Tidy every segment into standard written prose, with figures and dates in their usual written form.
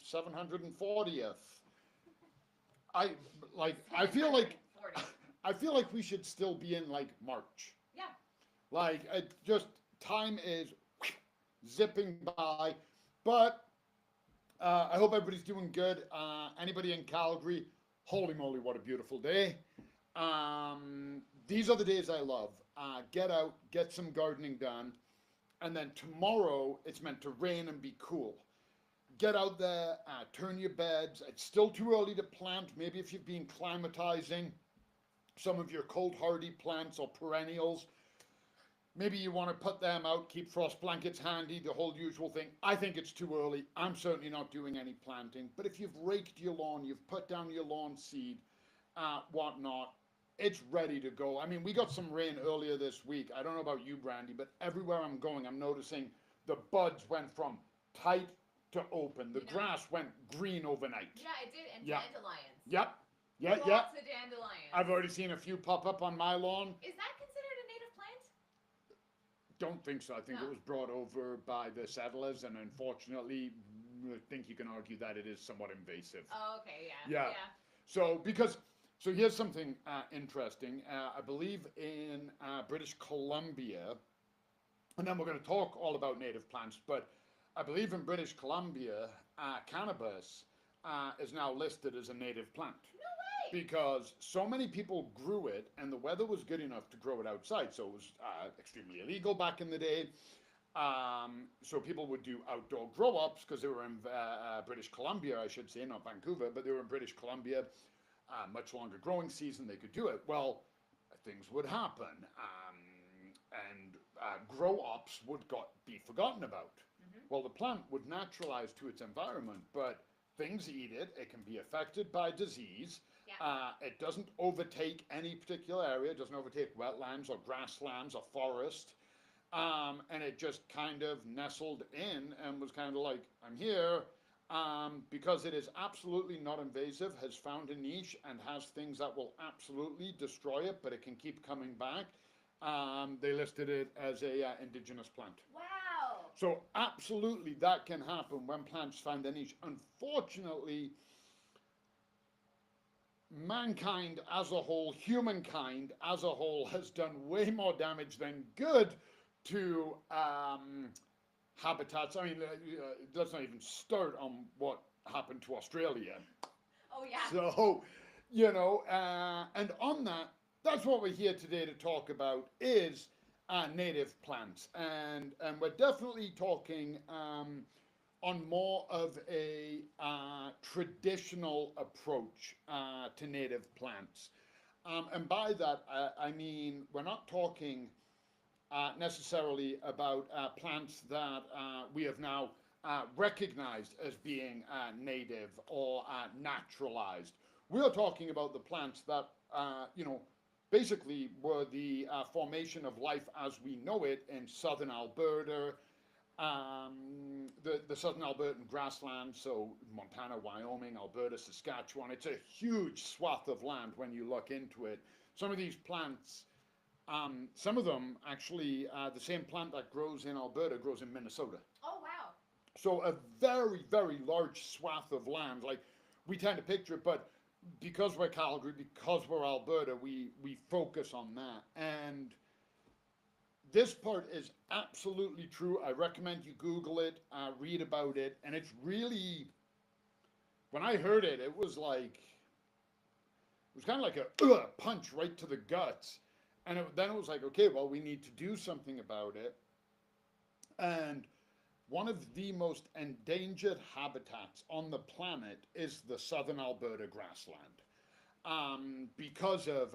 740th. I I feel like 740. I feel like we should still be in like March. Yeah. Like it just time is zipping by, but I hope everybody's doing good. Anybody in Calgary, holy moly, what a beautiful day! These are the days I love. Get out, get some gardening done, and then tomorrow it's meant to rain and be cool. Get out there, turn your beds. It's still too early to plant. Maybe if you've been climatizing some of your cold hardy plants or perennials, maybe you want to put them out, keep frost blankets handy, the whole usual thing. I think it's too early. I'm certainly not doing any planting. But if you've raked your lawn, you've put down your lawn seed, whatnot, it's ready to go. I mean, we got some rain earlier this week. I don't know about you, Brandy, but everywhere I'm going, I'm noticing the buds went from tight to open. The grass went green overnight. Yeah, it did. And Yeah. dandelions. Yep. Yeah, yeah. Lots of dandelions. I've already seen a few pop up on my lawn. Is that considered a native plant? Don't think so. I think No. it was brought over by the settlers, and unfortunately, I think you can argue that it is somewhat invasive. Oh, okay, yeah. Yeah. So so here's something interesting. I believe in British Columbia, and then we're going to talk all about native plants. But I believe in British Columbia, cannabis is now listed as a native plant No way. because so many people grew it and the weather was good enough to grow it outside. So it was extremely illegal back in the day. So people would do outdoor grow ups because they were in British Columbia, I should say, not Vancouver, but they were in British Columbia. Much longer growing season, they could do it. Well, things would happen, and grow ups would be forgotten about. Well, the plant would naturalize to its environment, but things eat it. It can be affected by disease. Yeah. It doesn't overtake any particular area. It doesn't overtake wetlands or grasslands or forest. And it just kind of nestled in and was kind of like, I'm here. Because it is absolutely not invasive, has found a niche and has things that will absolutely destroy it, but it can keep coming back. They listed it as a indigenous plant. Wow. So absolutely that can happen when plants find their niche. Unfortunately, mankind as a whole, humankind as a whole, has done way more damage than good to habitats. I mean, let's not even start on what happened to Australia. Oh, yeah. So, and on that, that's what we're here today to talk about is native plants, and we're definitely talking on more of a traditional approach to native plants. And by that, I mean we're not talking necessarily about plants that we have now recognized as being native or naturalized. We are talking about the plants that, basically were the formation of life as we know it in southern Alberta, the southern Albertan grasslands, so Montana, Wyoming, Alberta, Saskatchewan. It's a huge swath of land when you look into it. Some of these plants, some of them actually, the same plant that grows in Alberta grows in Minnesota. Oh, wow. So a very, very large swath of land. Like we tend to picture it, but because we're Calgary, because we're Alberta, we focus on that. And this part is absolutely true. I recommend you Google it, read about it, and it's really, when I heard it, it was kind of like a punch right to the guts. And then it was like, okay, well, we need to do something about it. And one of the most endangered habitats on the planet is the southern Alberta grassland. Because of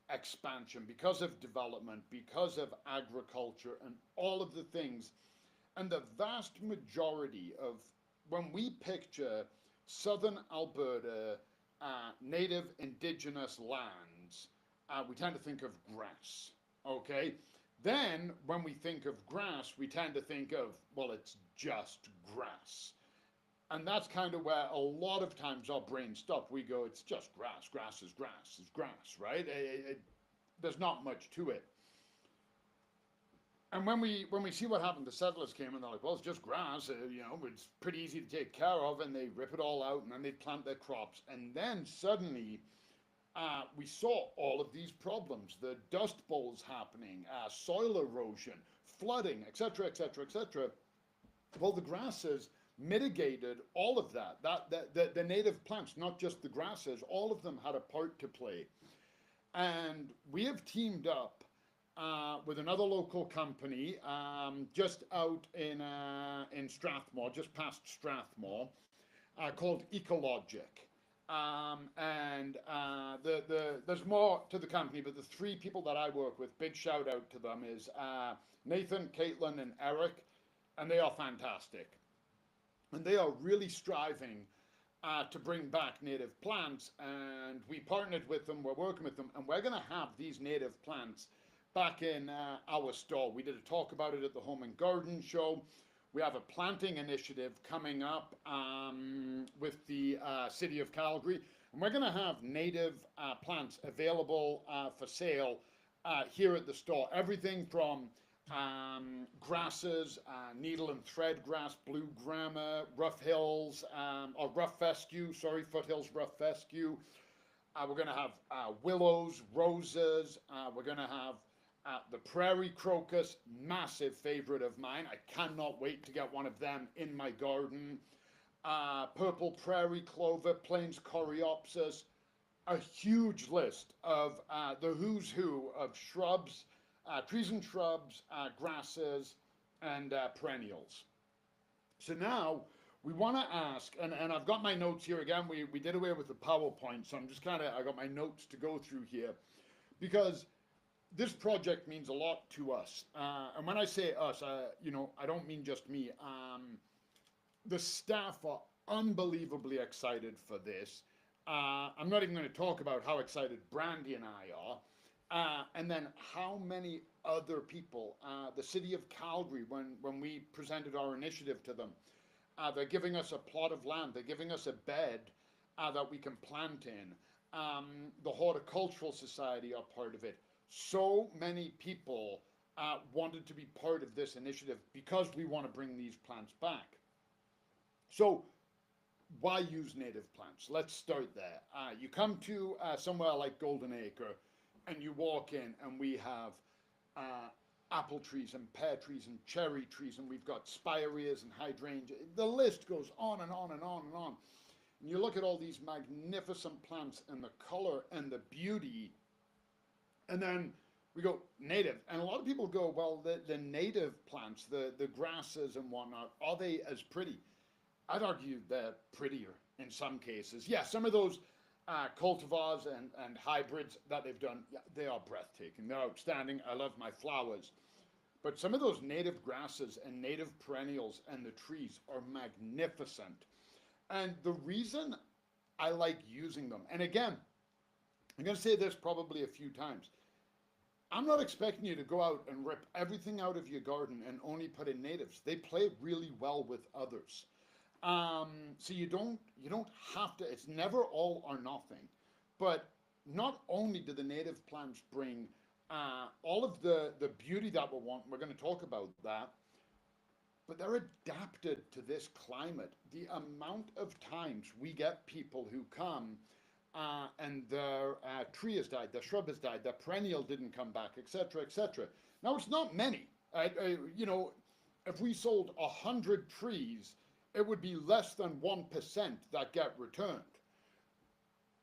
expansion, because of development, because of agriculture, and all of the things. And the vast majority of, when we picture southern Alberta native indigenous lands, we tend to think of grass, okay? Then, when we think of grass, we tend to think of, well, it's just grass. And that's kind of where a lot of times our brains stop. We go, it's just grass. Grass is grass is grass, right? There's not much to it. And when we see what happened, the settlers came and they're like, well, it's just grass, you know, it's pretty easy to take care of, and they rip it all out and then they plant their crops. And then suddenly we saw all of these problems: the dust bowls happening, soil erosion, flooding, etc., etc., etc. Well, the grasses mitigated all of that. The native plants, not just the grasses, all of them had a part to play. And we have teamed up with another local company just out in Strathmore, just past Strathmore, called Ecologic. There's more to the company, but the three people that I work with, big shout out to them, is Nathan, Caitlin, and Eric, and they are fantastic. And they are really striving to bring back native plants, and we partnered with them, we're working with them, and we're going to have these native plants back in our store. We did a talk about it at the Home and Garden Show. We have a planting initiative coming up with the city of Calgary, and we're going to have native plants available for sale here at the store. Everything from grasses, needle and thread grass, blue grama, rough hills, or rough fescue, sorry, foothills rough fescue. We're going to have willows, roses. We're going to have the prairie crocus, massive favorite of mine. I cannot wait to get one of them in my garden. Purple prairie clover, plains coreopsis, a huge list of the who's who of shrubs, trees and shrubs, grasses, and perennials. So now we want to ask, and I've got my notes here again. We did away with the PowerPoint, so I'm just kind of, I got my notes to go through here because this project means a lot to us. And when I say us, you know, I don't mean just me. The staff are unbelievably excited for this. I'm not even going to talk about how excited Brandy and I are. And then how many other people, the city of Calgary, when we presented our initiative to them, they're giving us a plot of land, they're giving us a bed that we can plant in. The Horticultural Society are part of it. So many people wanted to be part of this initiative because we want to bring these plants back. So why use native plants? Let's start there. You come to somewhere like Golden Acre and you walk in and we have apple trees and pear trees and cherry trees, and we've got spireas and hydrangea. The list goes on and on and on and on. And you look at all these magnificent plants and the color and the beauty, and then we go native. And a lot of people go, well, the native plants, the grasses and whatnot, are they as pretty? I'd argue they're prettier in some cases. Yeah, some of those cultivars and hybrids that they've done, yeah, they are breathtaking. They're outstanding. I love my flowers. But some of those native grasses and native perennials and the trees are magnificent. And the reason I like using them, and again, I'm going to say this probably a few times, I'm not expecting you to go out and rip everything out of your garden and only put in natives. They play really well with others. So you don't have to, it's never all or nothing. But not only do the native plants bring all of the beauty that we want, we're going to talk about that, but they're adapted to this climate. The amount of times we get people who come and their tree has died, their shrub has died, their perennial didn't come back, etc., etc. Now, it's not many. You know, if we sold 100 trees, it would be less than 1% that get returned.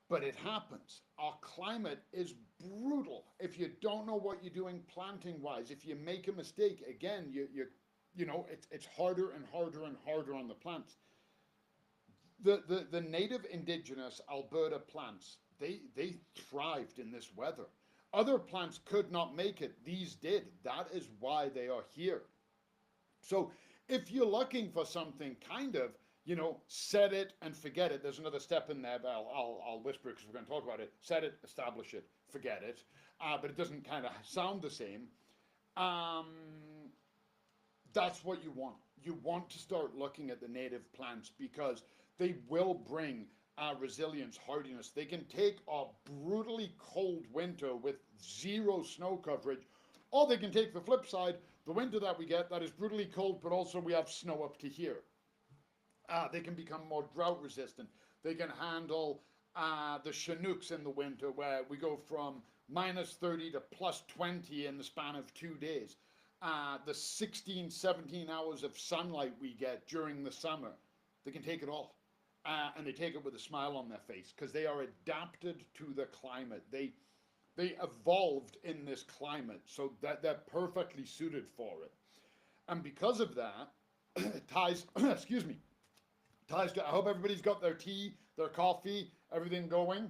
But it happens. Our climate is brutal. If you don't know what you're doing planting wise, if you make a mistake, again, you know, it's harder and harder and harder on the plants. The native indigenous Alberta plants, they thrived in this weather. Other plants could not make it. These did. That is why they are here. So if you're looking for something kind of, you know, set it and forget it. There's another step in there, but I'll whisper because we're going to talk about it. Set it, establish it, forget it. But it doesn't kind of sound the same. That's what you want. You want to start looking at the native plants because they will bring resilience, hardiness. They can take a brutally cold winter with zero snow coverage, Or they can take the flip side, the winter that we get that is brutally cold, but also we have snow up to here. They can become more drought resistant. They can handle the Chinooks in the winter, where we go from minus 30 to plus 20 in the span of 2 days. The 16, 17 hours of sunlight we get during the summer, they can take it all. And they take it with a smile on their face because they are adapted to the climate. They evolved in this climate, so that they're perfectly suited for it. And because of that, it ties, excuse me, ties to, I hope everybody's got their tea, their coffee, everything going.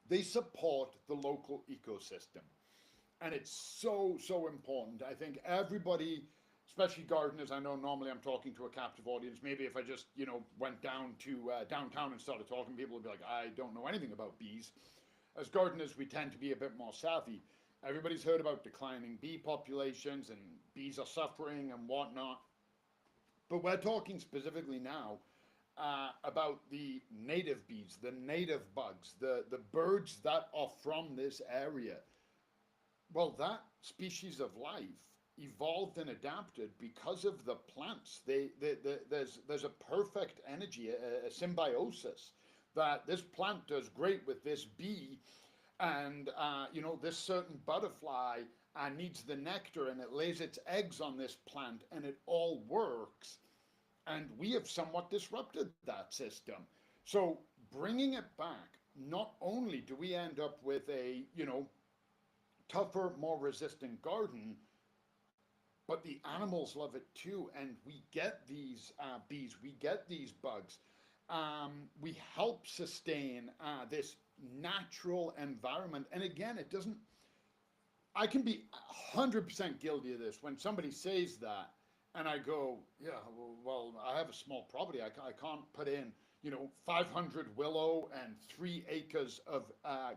They support the local ecosystem. And it's so, so important. I think everybody, especially gardeners, I know normally I'm talking to a captive audience. Maybe if I just, went down to downtown and started talking, people would be like, I don't know anything about bees. As gardeners, we tend to be a bit more savvy. Everybody's heard about declining bee populations and bees are suffering and whatnot. But we're talking specifically now about the native bees, the native bugs, the birds that are from this area. Well, that species of life evolved and adapted because of the plants. There's a perfect energy, a symbiosis that this plant does great with this bee, and this certain butterfly needs the nectar and it lays its eggs on this plant, and it all works. And we have somewhat disrupted that system. So bringing it back, not only do we end up with a tougher, more resistant garden, but the animals love it too, and we get these bees, we get these bugs. We help sustain this natural environment. And again, it doesn't, I can be 100% guilty of this when somebody says that, and I go, yeah, well, I have a small property. I can't put in, 500 willow and 3 acres of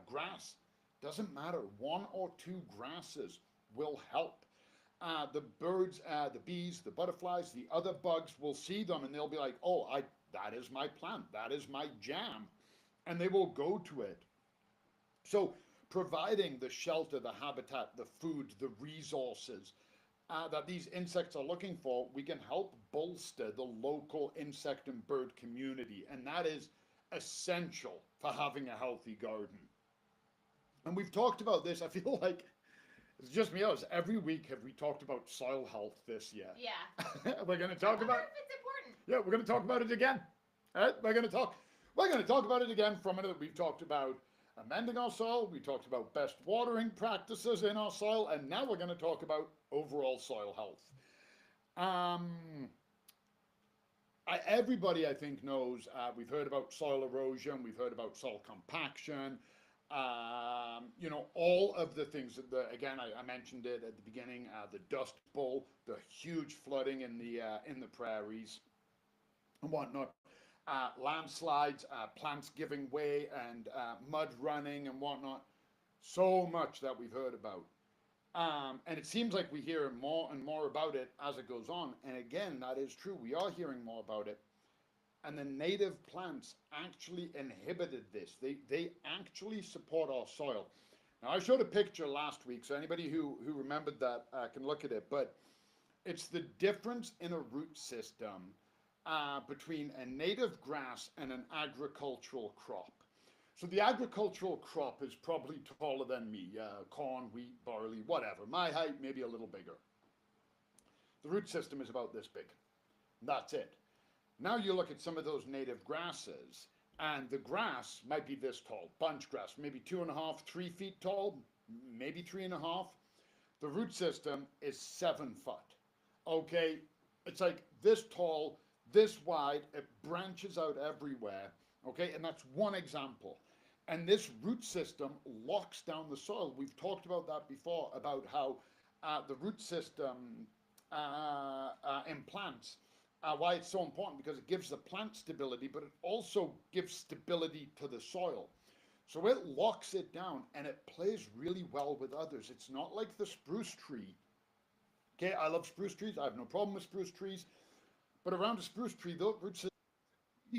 grass. Doesn't matter. One or two grasses will help. The birds, the bees, the butterflies, the other bugs will see them and they'll be like, oh, that is my plant. That is my jam. And they will go to it. So providing the shelter, the habitat, the food, the resources that these insects are looking for, we can help bolster the local insect and bird community. And that is essential for having a healthy garden. And we've talked about this, I feel like it's just me. Every week have we talked about soil health this year? Yeah. We're going to talk about if it's important. Yeah, we're going to talk about it again. All right? We're going to talk about it again from it. We've talked about amending our soil, we talked about best watering practices in our soil, and now we're going to talk about overall soil health. Everybody, I think, knows we've heard about soil erosion, we've heard about soil compaction, all of the things that again, I mentioned it at the beginning, the Dust Bowl, the huge flooding in the prairies and whatnot, landslides, plants giving way, and mud running and whatnot. So much that we've heard about. And it seems like we hear more and more about it as it goes on. And again, that is true. We are hearing more about it. And the native plants actually inhibited this. They actually support our soil. Now, I showed a picture last week, so anybody who remembered that can look at it. But it's the difference in a root system between a native grass and an agricultural crop. So the agricultural crop is probably taller than me, corn, wheat, barley, whatever. My height, maybe a little bigger. The root system is about this big. That's it. Now you look at some of those native grasses, and the grass might be this tall, bunch grass, maybe 2.5, 3 feet tall, maybe 3.5. The root system is 7 foot. Okay, it's like this tall, this wide, it branches out everywhere. Okay, and that's one example. And this root system locks down the soil. We've talked about that before, about how the root system in plants, why it's so important, because it gives the plant stability, but it also gives stability to the soil. So it locks it down, and it plays really well with others. It's not like the spruce tree. Okay, I love spruce trees. I have no problem with spruce trees. But around a spruce tree, the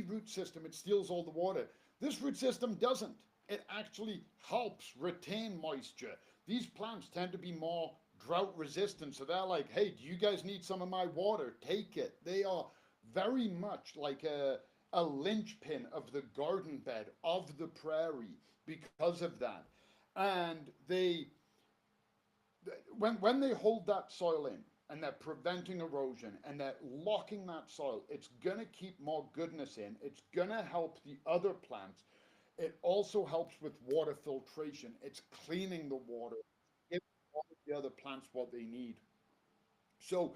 root system, it steals all the water. This root system doesn't. it actually helps retain moisture. These plants tend to be more drought resistant, so they're like, hey, do you guys need some of my water? Take it. They are very much like a linchpin of the garden bed of the prairie because of that. And when they hold that soil in and they're preventing erosion and they're locking that soil, it's going to keep more goodness in. It's going to help the other plants. It also helps with water filtration. It's cleaning the water, giving all of the other plants what they need. So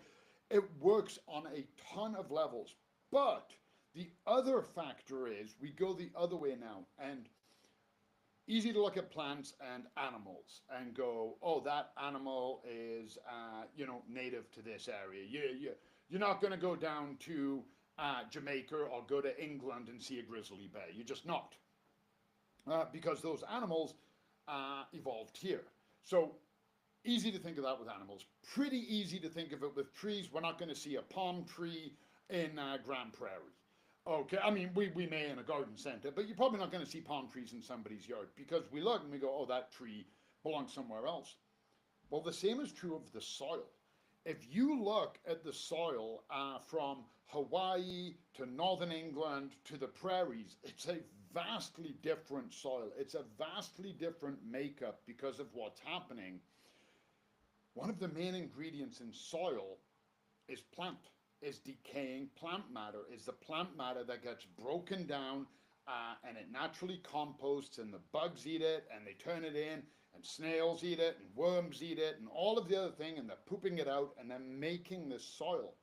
it works on a ton of levels. But the other factor is we go the other way now. And easy to look at plants and animals and go, oh, that animal is, native to this area. You're not going to go down to Jamaica or go to England and see a grizzly bear. You're just not. Because those animals evolved here. So easy to think of that with animals. Pretty easy to think of it with trees. We're not going to see a palm tree in Grand Prairie. Okay, I mean, we may in a garden center, but you're probably not going to see palm trees in somebody's yard because we look and we go, oh, that tree belongs somewhere else. Well, the same is true of the soil. If you look at the soil from Hawaii to northern England to the prairies, it's a vastly different soil. It's a vastly different makeup because of what's happening. One of the main ingredients in soil is plant, is decaying plant matter, is the plant matter that gets broken down and it naturally composts and the bugs eat it and they turn it in and snails eat it and worms eat it and all of the other thing and they're pooping it out and they're making this soil.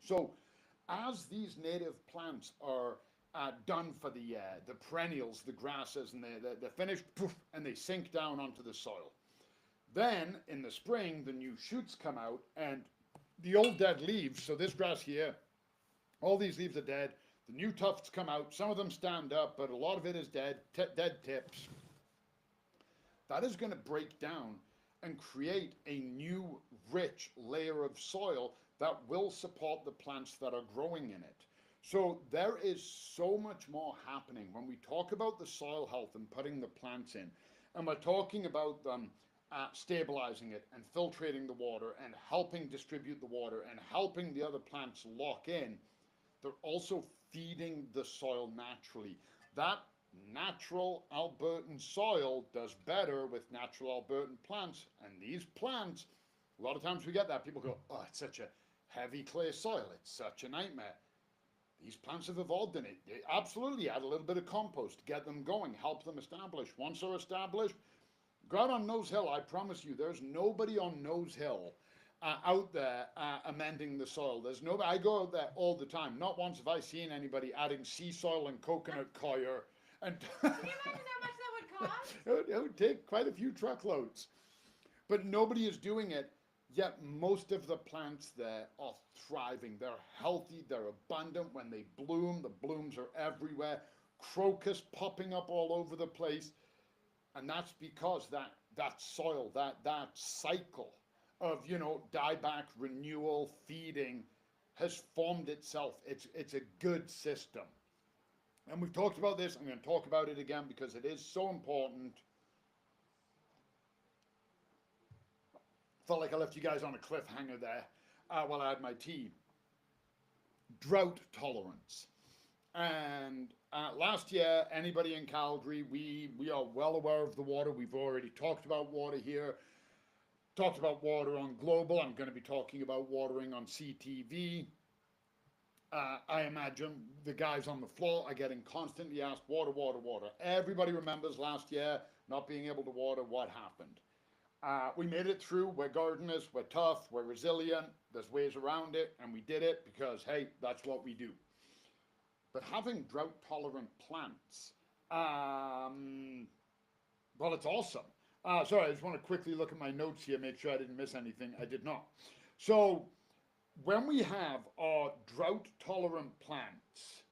So as these native plants are done for the perennials, the grasses, and they're finished, poof, and they sink down onto the soil. Then in the spring, the new shoots come out and the old dead leaves, so this grass here, all these leaves are dead. The new tufts come out. Some of them stand up, but a lot of it is dead, dead tips. That is going to break down and create a new rich layer of soil that will support the plants that are growing in it. So there is so much more happening when we talk about the soil health and putting the plants in. And we're talking about them stabilizing it and filtrating the water and helping distribute the water and helping the other plants lock in. They're also feeding the soil naturally. That natural Albertan soil does better with natural Albertan plants. And these plants, a lot of times we get that. People go, oh, it's such a heavy clay soil. It's such a nightmare. These plants have evolved in it. They absolutely add a little bit of compost, get them going, help them establish. Once they're established, go out on Nose Hill. I promise you, there's nobody on Nose Hill out there amending the soil. There's nobody. I go out there all the time. Not once have I seen anybody adding sea soil and coconut coir. And Can you imagine how much that would cost? it would take quite a few truckloads. But nobody is doing it. Yet most of the plants there are thriving. They're healthy. They're abundant. When they bloom, the blooms are everywhere. Crocus popping up all over the place. And that's because that soil, that cycle of, dieback, renewal, feeding has formed itself. It's a good system. And we've talked about this. I'm going to talk about it again because it is so important. Felt like I left you guys on a cliffhanger there while I had my tea. Drought tolerance. And last year, anybody in Calgary, we are well aware of the water. We've already talked about water here. Talked about water on Global. I'm going to be talking about watering on CTV. I imagine the guys on the floor are getting constantly asked, water, water, water. Everybody remembers last year not being able to water. What happened? We made it through. We're gardeners. We're tough. We're resilient. There's ways around it. And we did it because, hey, that's what we do. But having drought-tolerant plants, well, it's awesome. Sorry, I just want to quickly look at my notes here, make sure I didn't miss anything. I did not. So when we have our drought-tolerant plants,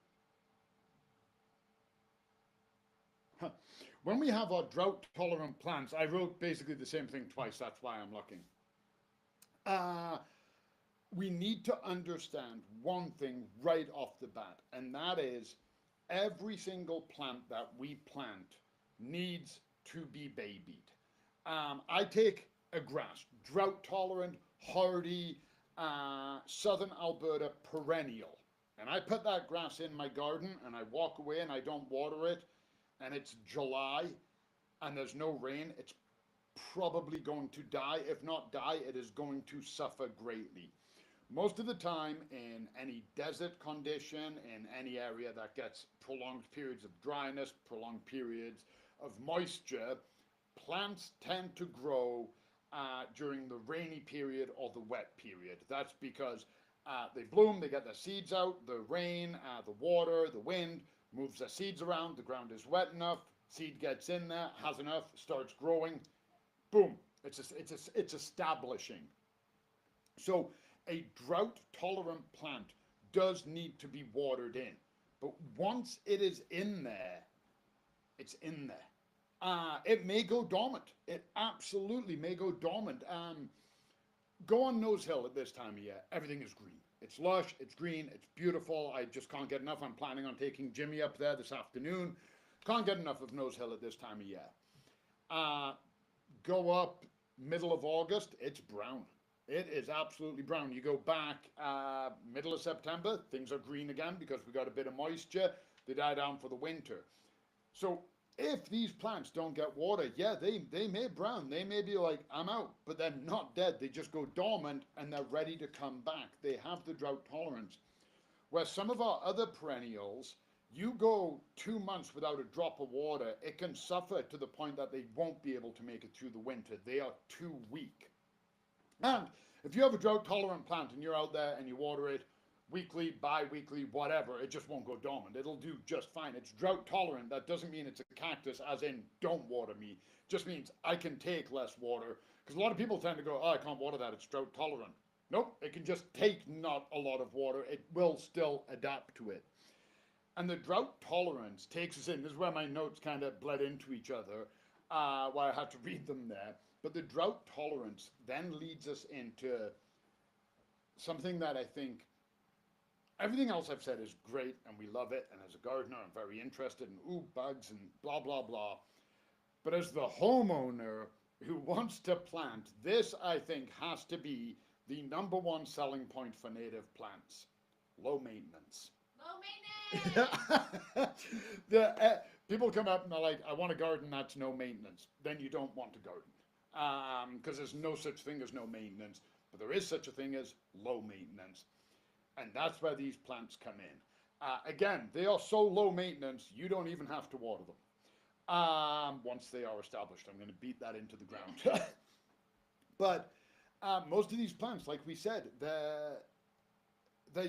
when we have our drought-tolerant plants, I wrote basically the same thing twice. That's why I'm looking. We need to understand one thing right off the bat, and that is every single plant that we plant needs to be babied. I take a grass, drought tolerant, hardy, southern Alberta perennial. And I put that grass in my garden and I walk away and I don't water it, and it's July and there's no rain, it's probably going to die. If not die, it is going to suffer greatly. Most of the time, in any desert condition, in any area that gets prolonged periods of dryness, prolonged periods of moisture, plants tend to grow during the rainy period or the wet period. That's because they bloom, they get their seeds out, the rain, the water, the wind moves their seeds around, the ground is wet enough, seed gets in there, has enough, starts growing, boom, it's establishing. So a drought tolerant plant does need to be watered in. But once it is in there, it's in there. It may go dormant. It absolutely may go dormant. Go on Nose Hill at this time of year. Everything is green. It's lush, it's green, it's beautiful. I just can't get enough. I'm planning on taking Jimmy up there this afternoon. Can't get enough of Nose Hill at this time of year. Go up middle of August, it's brown. It is absolutely brown. You go back middle of September, things are green again because we got a bit of moisture. They die down for the winter. So if these plants don't get water, yeah, they may brown. They may be like, I'm out, but they're not dead. They just go dormant and they're ready to come back. They have the drought tolerance. Where some of our other perennials, you go 2 months without a drop of water, it can suffer to the point that they won't be able to make it through the winter. They are too weak. And if you have a drought tolerant plant and you're out there and you water it weekly, bi-weekly, whatever, it just won't go dormant. It'll do just fine. It's drought tolerant. That doesn't mean it's a cactus, as in don't water me. It just means I can take less water. Because a lot of people tend to go, oh, I can't water that, it's drought tolerant. Nope, it can just take not a lot of water. It will still adapt to it. And the drought tolerance takes us in. This is where my notes kind of bled into each other, why I had to read them there. But the drought tolerance then leads us into something that I think everything else I've said is great and we love it. And as a gardener, I'm very interested in bugs and blah, blah, blah. But as the homeowner who wants to plant, this I think has to be the #1 selling point for native plants: low maintenance. Low maintenance. People come up and they're like, I want a garden that's no maintenance. Then you don't want a garden. Because there's no such thing as no maintenance, but there is such a thing as low maintenance. And that's where these plants come in. Again, they are so low maintenance, you don't even have to water them. Once they are established, I'm going to beat that into the ground. But most of these plants, like we said, they're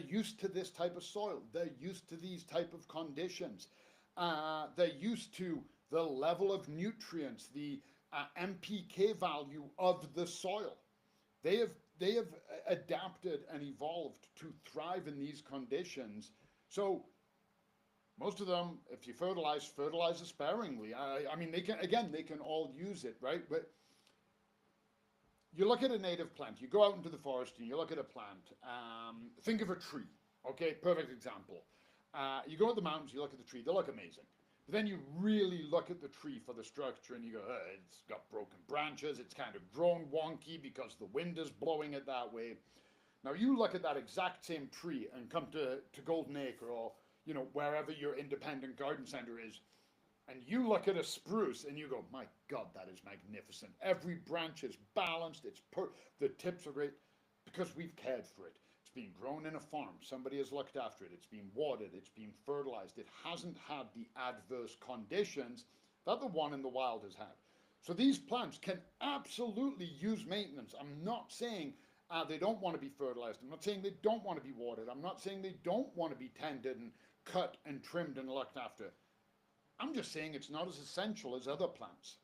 used to this type of soil. They're used to these type of conditions. They're used to the level of nutrients, the NPK value of the soil. They have adapted and evolved to thrive in these conditions. So most of them, if you fertilize sparingly. I mean, they can all use it, right? But you look at a native plant, you go out into the forest and you look at a plant, think of a tree, okay, perfect example. You go to the mountains, you look at the tree, they look amazing. But then you really look at the tree for the structure and you go, it's got broken branches, it's kind of grown wonky because the wind is blowing it that way. Now you look at that exact same tree and come to Golden Acre or, wherever your independent garden center is, and you look at a spruce and you go, my God, that is magnificent. Every branch is balanced, the tips are great because we've cared for it. It's been grown in a farm. Somebody has looked after it. It's been watered. It's been fertilized. It hasn't had the adverse conditions that the one in the wild has had. So these plants can absolutely use maintenance. I'm not saying they don't want to be fertilized. I'm not saying they don't want to be watered. I'm not saying they don't want to be tended and cut and trimmed and looked after. I'm just saying it's not as essential as other plants.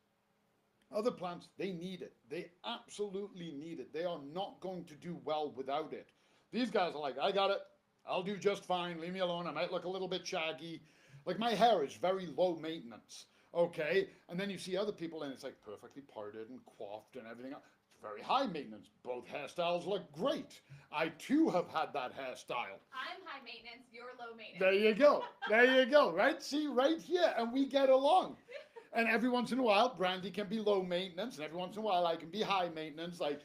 Other plants, they need it. They absolutely need it. They are not going to do well without it. These guys are like, I got it. I'll do just fine. Leave me alone. I might look a little bit shaggy. Like my hair is very low maintenance. Okay. And then you see other people and it's like perfectly parted and coiffed and everything. It's very high maintenance. Both hairstyles look great. I too have had that hairstyle. I'm high maintenance. You're low maintenance. There you go. There you go. Right? See, right here. And we get along. And every once in a while, Brandy can be low maintenance, and every once in a while, I can be high maintenance. Like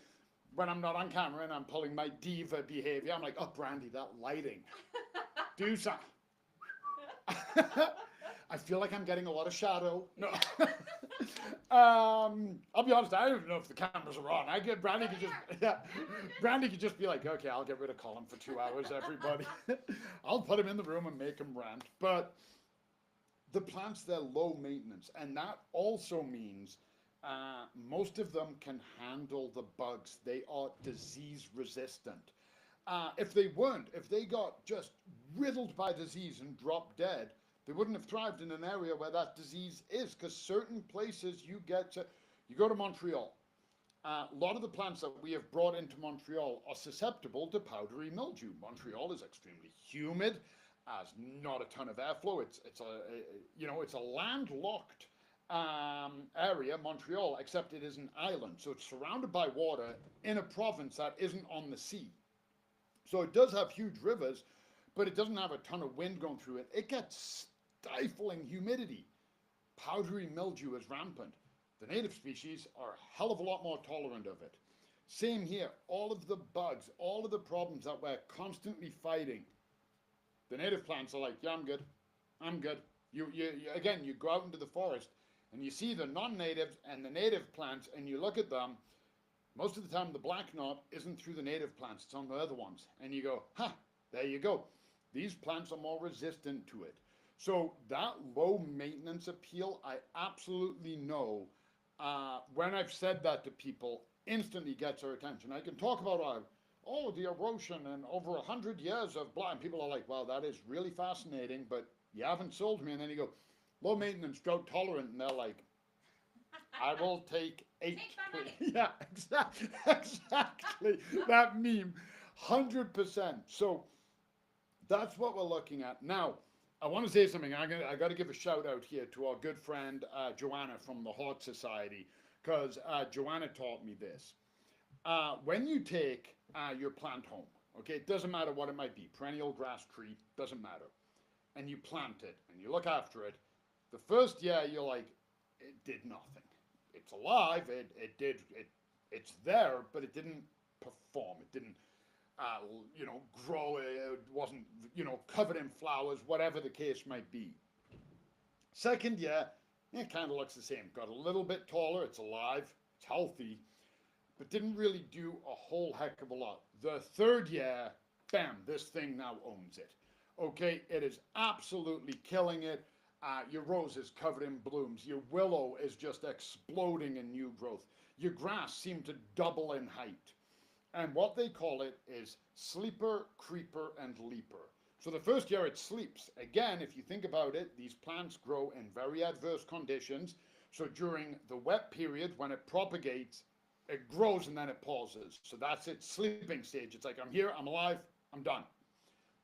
when I'm not on camera and I'm pulling my diva behavior, I'm like, oh, Brandy, that lighting, do something. I feel like I'm getting a lot of shadow. No. I'll be honest, I don't even know if the cameras are on. I get Brandy could just yeah, Brandy could just be like, okay, I'll get rid of Colin for 2 hours, everybody. I'll put him in the room and make him rant. But the plants, they're low maintenance, and that also means most of them can handle the bugs. They are disease resistant. If they weren't, if they got just riddled by disease and dropped dead, they wouldn't have thrived in an area where that disease is. Because certain places you get to, you go to Montreal, a lot of the plants that we have brought into Montreal are susceptible to powdery mildew. Montreal is extremely humid, has not a ton of airflow. It's a landlocked area, Montreal, except it is an island, so it's surrounded by water in a province that isn't on the sea. So it does have huge rivers, but it doesn't have a ton of wind going through it. It gets stifling humidity. Powdery mildew is rampant. The native species are a hell of a lot more tolerant of it. Same here, all of the bugs, all of the problems that we're constantly fighting, the native plants are like, yeah, I'm good. I'm good. Again, you go out into the forest and you see the non-natives and the native plants and you look at them. Most of the time, the black knot isn't through the native plants, it's on the other ones. And you go, ha, there you go. These plants are more resistant to it. So that low maintenance appeal, I absolutely know. When I've said that to people, instantly gets their attention. I can talk about the erosion and over 100 years of blah, and people are like, wow, that is really fascinating, but you haven't sold me. And then you go, low maintenance, drought tolerant, and they're like, I will take 8. Take my money. Yeah, exactly. That meme, 100%. So that's what we're looking at now. I want to say something. I got to give a shout out here to our good friend Joanna from the Heart Society, because Joanna taught me this. When you take your plant home, okay, it doesn't matter what it might be, perennial grass tree, doesn't matter, and you plant it and you look after it, the first year you're like, it did nothing. It's alive, it's there, but it didn't perform. It didn't, grow. It wasn't, covered in flowers, whatever the case might be. Second year, it kind of looks the same. Got a little bit taller, it's alive, it's healthy, but didn't really do a whole heck of a lot. The third year, bam, this thing now owns it. Okay, it is absolutely killing it. Your rose is covered in blooms. Your willow is just exploding in new growth. Your grass seemed to double in height. And what they call it is sleeper, creeper, and leaper. So the first year it sleeps. Again, if you think about it, these plants grow in very adverse conditions. So during the wet period, when it propagates, it grows and then it pauses. So that's its sleeping stage. It's like, I'm here, I'm alive, I'm done.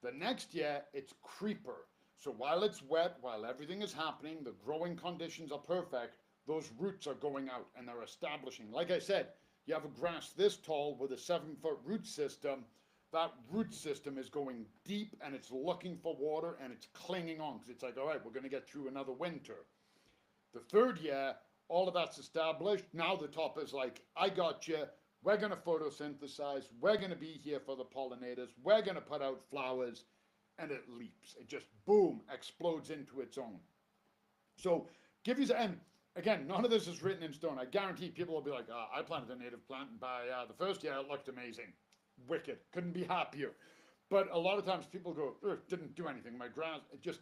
The next year, it's creeper. So while it's wet, while everything is happening, the growing conditions are perfect, those roots are going out and they're establishing. Like I said, you have a grass this tall with a 7-foot root system. That root system is going deep and it's looking for water and it's clinging on because it's like, all right, we're going to get through another winter. The third year, all of that's established. Now the top is like, I got you. We're going to photosynthesize. We're going to be here for the pollinators. We're going to put out flowers. And it leaps. It just, boom, explodes into its own. So give you, and again, none of this is written in stone. I guarantee people will be like, I planted a native plant, and by the first year it looked amazing. Wicked. Couldn't be happier. But a lot of times people go, didn't do anything. My grass, just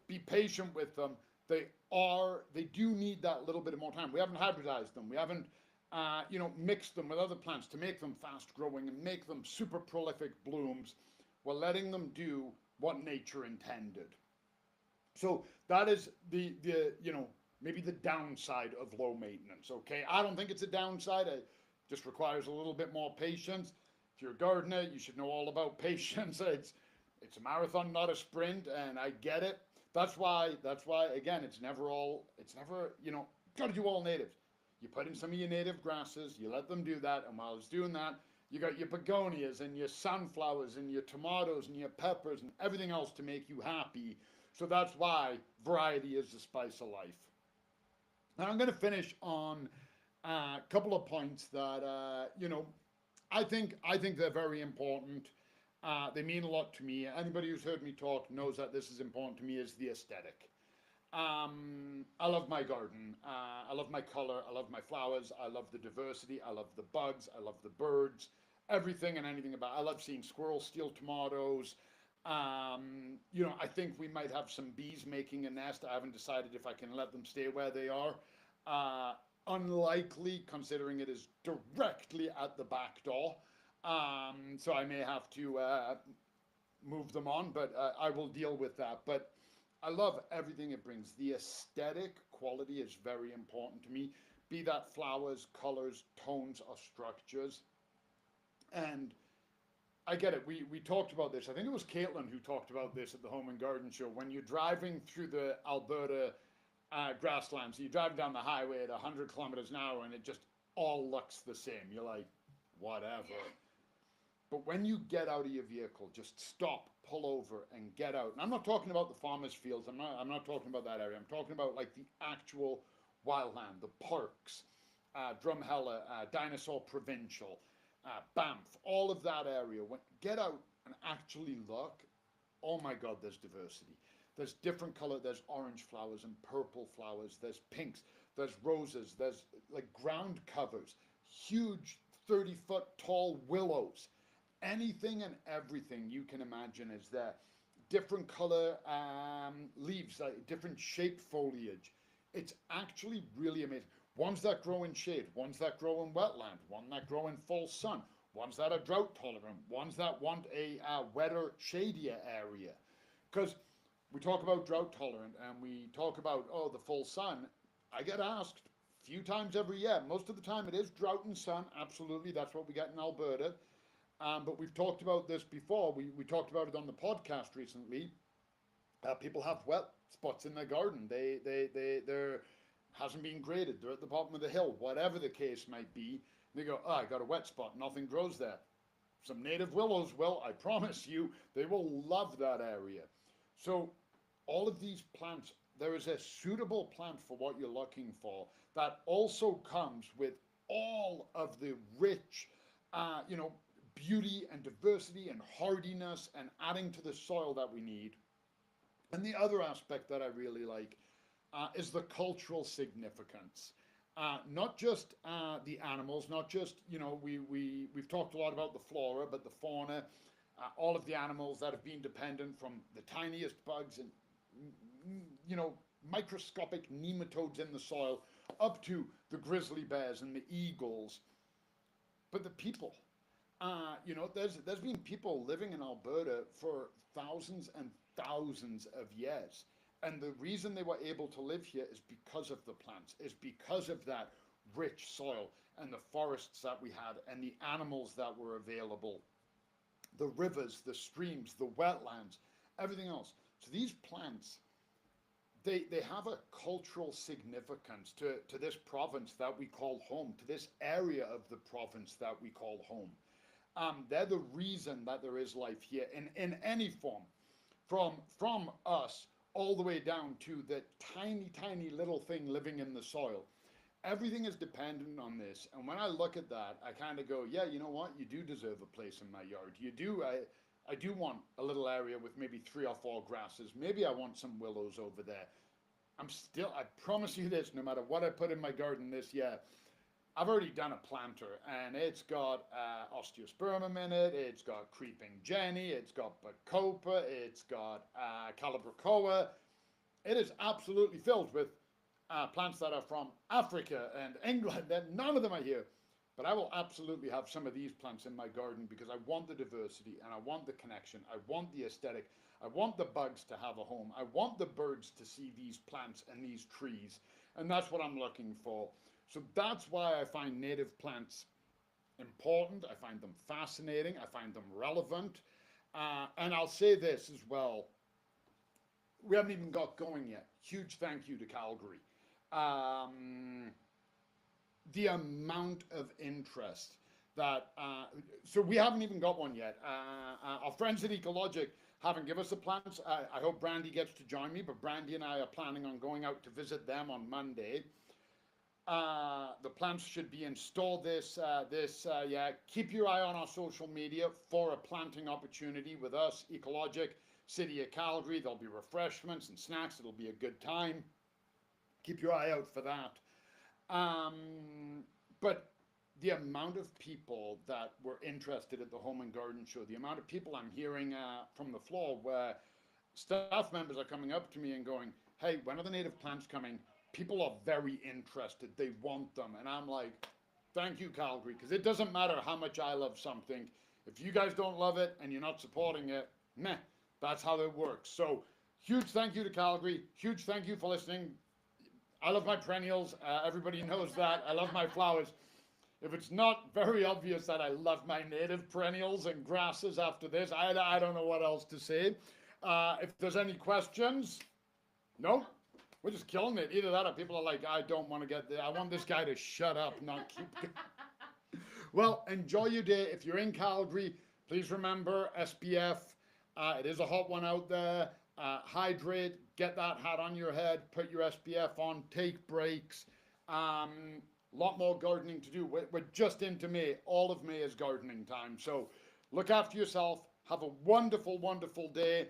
be patient with them. They do need that little bit of more time. We haven't hybridized them. We haven't, mixed them with other plants to make them fast growing and make them super prolific blooms. We're letting them do what nature intended. So that is maybe the downside of low maintenance. Okay, I don't think it's a downside. It just requires a little bit more patience. If you're a gardener, you should know all about patience. It's a marathon, not a sprint, and I get it. That's why again, it's never got to do all natives. You put in some of your native grasses, you let them do that, and while it's doing that, you got your begonias and your sunflowers and your tomatoes and your peppers and everything else to make you happy. So that's why variety is the spice of life. And I'm going to finish on a couple of points that I think they're very important. They mean a lot to me. Anybody who's heard me talk knows that this is important to me. Is the aesthetic. I love my garden. I love my color. I love my flowers. I love the diversity. I love the bugs. I love the birds. Everything and anything about. I love seeing squirrels steal tomatoes. I think we might have some bees making a nest. I haven't decided if I can let them stay where they are. Uh, Unlikely, considering it is directly at the back door. So I may have to move them on, but I will deal with that. But I love everything it brings. The aesthetic quality is very important to me, be that flowers, colors, tones, or structures. And I get it. We talked about this. I think it was Caitlin who talked about this at the Home and Garden Show. When you're driving through the Alberta grasslands, you drive down the highway at 100 kilometers an hour and it just all looks the same. You're like, whatever. But when you get out of your vehicle, just stop, pull over, and get out. And I'm not talking about the farmers' fields. I'm not talking about that area. I'm talking about like the actual wildland, the parks, Drumhella, Dinosaur Provincial, Banff, all of that area. Get out and actually look. Oh my God, there's diversity. There's different color. There's orange flowers and purple flowers. There's pinks. There's roses. There's like ground covers, huge 30-foot tall willows. Anything and everything you can imagine is there. Different color leaves, different shaped foliage. It's actually really amazing. Ones that grow in shade, ones that grow in wetland, one that grow in full sun, ones that are drought tolerant, ones that want a wetter, shadier area. Because we talk about drought tolerant and we talk about, oh, the full sun. I get asked a few times every year. Most of the time it is drought and sun. Absolutely. That's what we get in Alberta. But we've talked about this before. We talked about it on the podcast recently. People have wet spots in their garden. They're hasn't been graded. They're at the bottom of the hill, whatever the case might be. They go, oh, I got a wet spot. Nothing grows there. Some native willows will. I promise you, they will love that area. So all of these plants, there is a suitable plant for what you're looking for that also comes with all of the rich, beauty and diversity and hardiness and adding to the soil that we need. And the other aspect that I really like is the cultural significance. Not just the animals, not just, we've talked a lot about the flora, but the fauna, all of the animals that have been dependent from the tiniest bugs and, microscopic nematodes in the soil up to the grizzly bears and the eagles. But the people, there's been people living in Alberta for thousands and thousands of years. And the reason they were able to live here is because of the plants, is because of that rich soil and the forests that we had and the animals that were available, the rivers, the streams, the wetlands, everything else. So these plants, they have a cultural significance to this province that we call home, to this area of the province that we call home. They're the reason that there is life here in any form, from us all the way down to the tiny, tiny little thing living in the soil. Everything is dependent on this. And when I look at that, I kind of go, yeah, you know what? You do deserve a place in my yard. You do. I do want a little area with maybe 3 or 4 grasses. Maybe I want some willows over there. I promise you this, no matter what I put in my garden this year, I've already done a planter and it's got osteospermum in it, it's got creeping jenny, it's got bacopa, it's got calibrachoa. It is absolutely filled with plants that are from Africa and England, and none of them are here. But I will absolutely have some of these plants in my garden because I want the diversity and I want the connection. I want the aesthetic. I want the bugs to have a home. I want the birds to see these plants and these trees. And that's what I'm looking for. So that's why I find native plants important. I find them fascinating. I find them relevant. And I'll say this as well. We haven't even got going yet. Huge thank you to Calgary. The amount of interest that, so we haven't even got one yet. Our friends at Ecologic haven't given us the plans. I hope Brandy gets to join me, but Brandy and I are planning on going out to visit them on Monday. The plants should be installed yeah. Keep your eye on our social media for a planting opportunity with us, Ecologic, City of Calgary. There'll be refreshments and snacks. It'll be a good time. Keep your eye out for that. But the amount of people that were interested at the Home and Garden Show, the amount of people I'm hearing from the floor where staff members are coming up to me and going, hey, when are the native plants coming? People are very interested. They want them. And I'm like, thank you, Calgary, because it doesn't matter how much I love something. If you guys don't love it and you're not supporting it, meh, that's how it works. So, huge thank you to Calgary. Huge thank you for listening. I love my perennials. Everybody knows that. I love my flowers. If it's not very obvious that I love my native perennials and grasses after this, I don't know what else to say. If there's any questions, no, we're just killing it. Either that or people are like, I don't want to get there. I want this guy to shut up, not keep going. Well, enjoy your day. If you're in Calgary, please remember SPF. It is a hot one out there. Hydrate, get that hat on your head, put your SPF on, take breaks. Lot more gardening to do. We're just into May. All of May is gardening time. So look after yourself. Have a wonderful, wonderful day.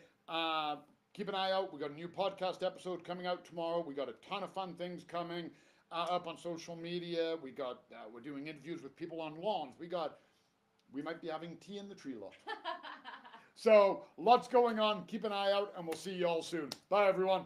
Keep an eye out. We got a new podcast episode coming out tomorrow. We got a ton of fun things coming up on social media. We're doing interviews with people on lawns. We might be having tea in the tree lot. So lots going on. Keep an eye out, and we'll see you all soon. Bye, everyone.